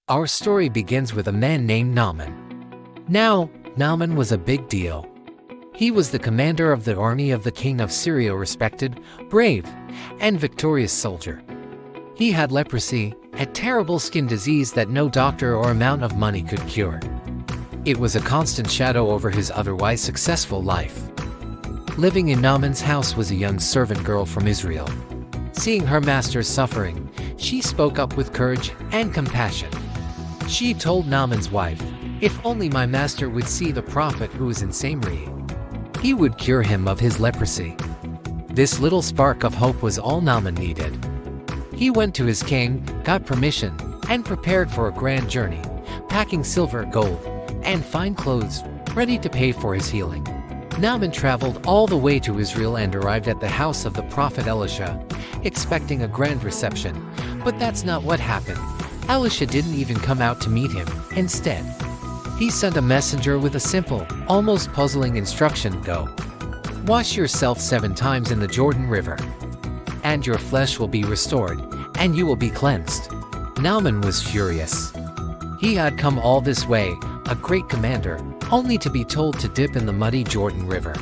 Our story begins with a man named Naaman. Now, Naaman was a big deal. He was the commander of the army of the king of Syria, respected, brave, and victorious soldier. He had leprosy, a terrible skin disease that no doctor or amount of money could cure. It was a constant shadow over his otherwise successful life. Living in Naaman's house was a young servant girl from Israel. Seeing her master's suffering, she spoke up with courage and compassion. She told Naaman's wife, "If only my master would see the prophet who is in Samaria, he would cure him of his leprosy." This little spark of hope was all Naaman needed. He went to his king, got permission, and prepared for a grand journey, packing silver, gold, and fine clothes, ready to pay for his healing. Naaman traveled all the way to Israel and arrived at the house of the prophet Elisha, expecting a grand reception. But that's not what happened. Elisha didn't even come out to meet him. Instead, he sent a messenger with a simple, almost puzzling instruction: go, wash yourself 7 times in the Jordan River, and your flesh will be restored, and you will be cleansed. Naaman was furious. He had come all this way, a great commander, only to be told to dip in the muddy Jordan River.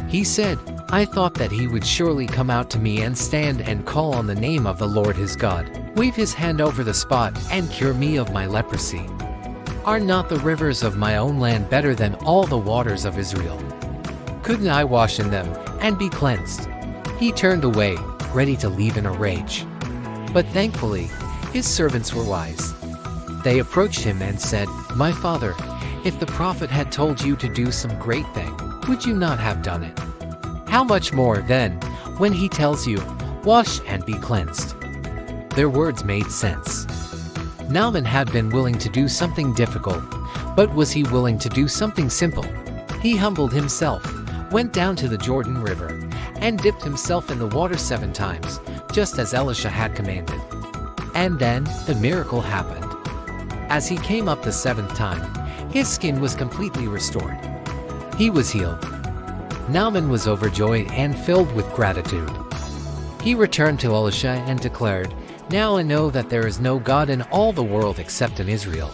He said, "I thought that he would surely come out to me and stand and call on the name of the Lord his God, wave his hand over the spot, and cure me of my leprosy. Are not the rivers of my own land better than all the waters of Israel? Couldn't I wash in them and be cleansed?" He turned away, ready to leave in a rage. But thankfully, his servants were wise. They approached him and said, "My father, if the prophet had told you to do some great thing, would you not have done it? How much more, then, when he tells you, 'Wash and be cleansed'?" Their words made sense. Naaman had been willing to do something difficult, but was he willing to do something simple? He humbled himself, went down to the Jordan River, and dipped himself in the water 7 times, just as Elisha had commanded. And then, the miracle happened. As he came up the 7th time, his skin was completely restored. He was healed. Naaman was overjoyed and filled with gratitude. He returned to Elisha and declared, "Now I know that there is no God in all the world except in Israel."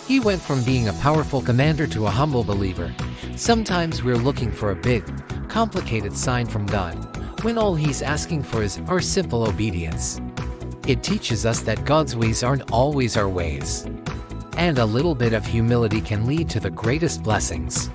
He went from being a powerful commander to a humble believer. Sometimes we're looking for a big, complicated sign from God, when all he's asking for is our simple obedience. It teaches us that God's ways aren't always our ways. And a little bit of humility can lead to the greatest blessings.